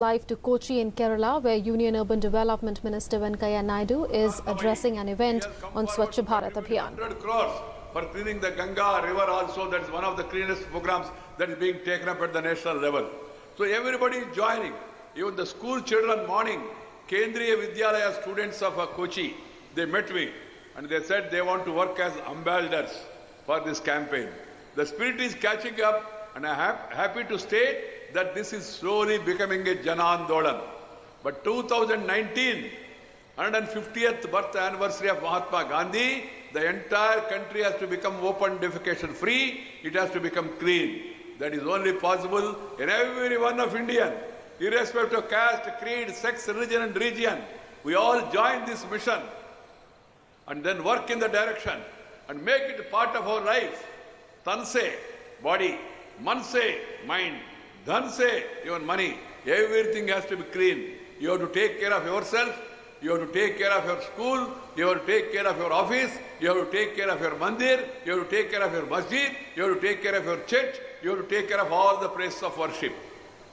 Live to Kochi in Kerala, where Union Urban Development Minister Venkaiah Naidu is addressing an event on Swachh Bharat Abhiyan. 100 crores for cleaning the Ganga river also. That is one of the cleanest programs that is being taken up at the national level. So everybody is joining. Even the school children morning, Kendriya Vidyalaya students of Kochi, they met me and they said they want to work as ambassadors for this campaign. The spirit is catching up and I am happy to state that this is slowly becoming a Jan Andolan. But 2019, 150th birth anniversary of Mahatma Gandhi, the entire country has to become open defecation free, it has to become clean. That is only possible in every one of Indian, irrespective of caste, creed, sex, religion and region. We all join this mission and then work in the direction and make it part of our life. Tanse, body, manse, mind, dhanse, even money. Everything has to be clean. You have to take care of yourself, you have to take care of your school, you have to take care of your office, you have to take care of your mandir, you have to take care of your masjid, you have to take care of your church, you have to take care of all the places of worship.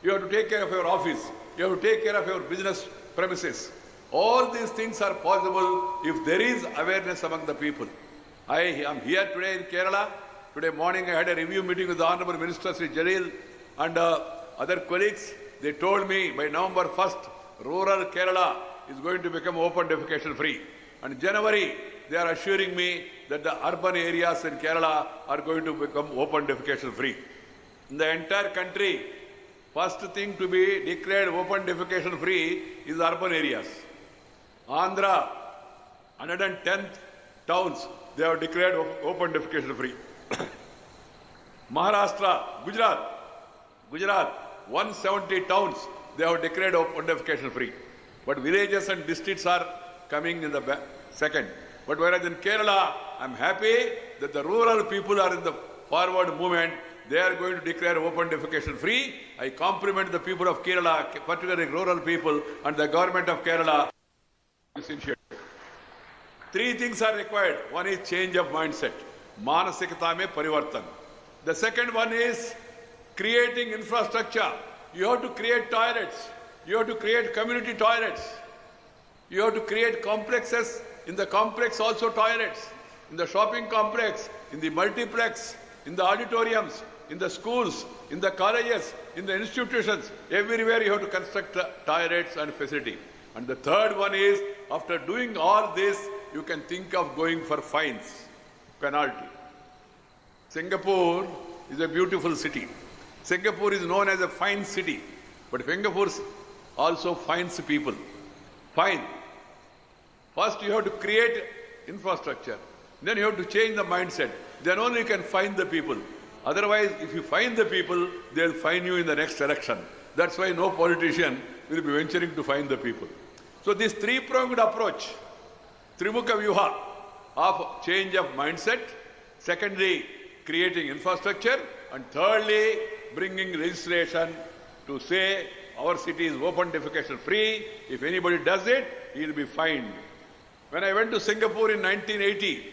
You have to take care of your office, you have to take care of your business premises. All these things are possible if there is awareness among the people. I am here today in Kerala. Today morning I had a review meeting with the Honorable Minister Sri Jalil and other colleagues. They told me by November 1st, rural Kerala is going to become open defecation free. And January, they are assuring me that the urban areas in Kerala are going to become open defecation free. In the entire country, first thing to be declared open defecation free is urban areas. Andhra, 110 towns, they have declared open defecation free. Maharashtra, Gujarat, 170 towns, they have declared open defecation free. But villages and districts are coming in the second. But whereas in Kerala, I'm happy that the rural people are in the forward movement. They are going to declare open defecation free. I compliment the people of Kerala, particularly rural people, and the government of Kerala. Three things are required. One is change of mindset. Manasikata mein parivartan. The second one is creating infrastructure. You have to create toilets. You have to create community toilets. You have to create complexes. In the complex also toilets. In the shopping complex, in the multiplex, in the auditoriums, in the schools, in the colleges, in the institutions, everywhere you have to construct toilets and facility. And the third one is, after doing all this, you can think of going for fines, penalty. Singapore is a beautiful city. Singapore is known as a fine city, but Singapore also fines people. Fine. First you have to create infrastructure. Then you have to change the mindset. Then only you can fine the people. Otherwise, if you fine the people, they'll fine you in the next election. That's why no politician will be venturing to fine the people. So this three-pronged approach, Trimukha Vyuha, of change of mindset, secondly, creating infrastructure, and thirdly, bringing legislation to say our city is open defecation free. If anybody does it, he will be fined. When I went to Singapore in 1980,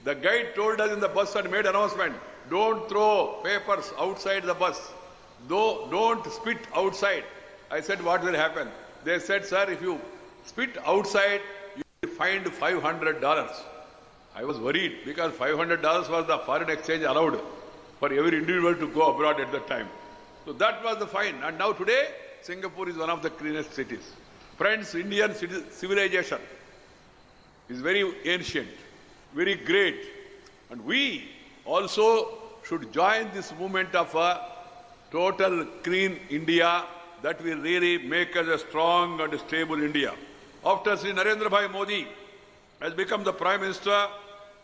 the guide told us in the bus and made announcement, don't throw papers outside the bus. Don't spit outside. I said, what will happen? They said, sir, if you spit outside, you will be fined $500. I was worried because $500 was the foreign exchange allowed for every individual to go abroad at that time. So that was the fine. And now today, Singapore is one of the cleanest cities. Friends, Indian civilization is very ancient, very great. And we also should join this movement of a total clean India that will really make us a strong and stable India. After Sri Narendra Bhai Modi has become the Prime Minister,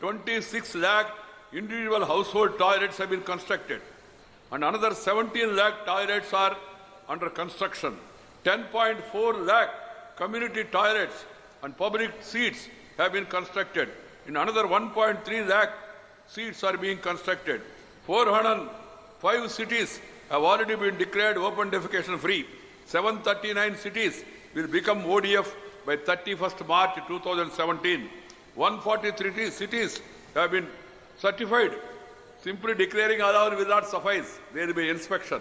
26 lakh individual household toilets have been constructed. And another 17 lakh toilets are under construction. 10.4 lakh community toilets and public seats have been constructed. In another 1.3 lakh seats are being constructed. 405 cities have already been declared open defecation free. 739 cities will become ODF by 31st March 2017. 143 cities have been certified. Simply declaring alone will not suffice. There will be inspection.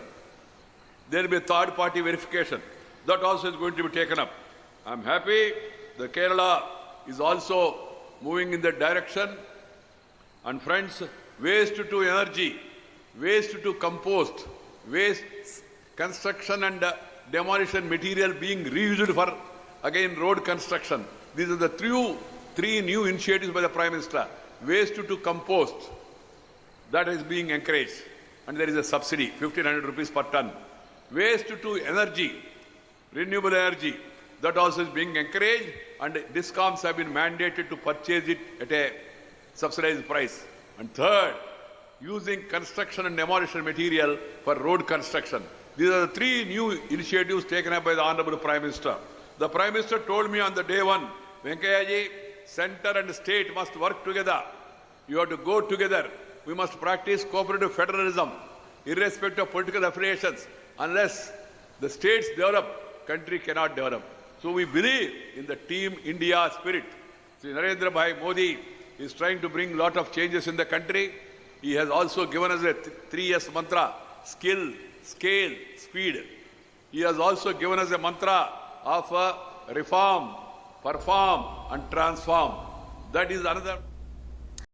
There will be third-party verification. that also is going to be taken up. I'm happy the Kerala is also moving in that direction. And friends, waste to energy, waste to compost, waste construction and demolition material being reused for again road construction. These are the three new initiatives by the Prime Minister. Waste to compost, that is being encouraged, and there is a subsidy, 1,500 rupees per ton. Waste to energy, renewable energy, that also is being encouraged, and discoms have been mandated to purchase it at a subsidized price. And third, using construction and demolition material for road construction. These are the three new initiatives taken up by the Honorable Prime Minister. The Prime Minister told me on the day one, Venkaiah ji, center and state must work together. You have to go together. We must practice cooperative federalism, irrespective of political affiliations. Unless the states develop, country cannot develop. So we believe in the Team India spirit. Sri Narendra Bhai Modi is trying to bring a lot of changes in the country. He has also given us a 3 years mantra, skill, scale, speed. He has also given us a mantra of reform, perform and transform. That is another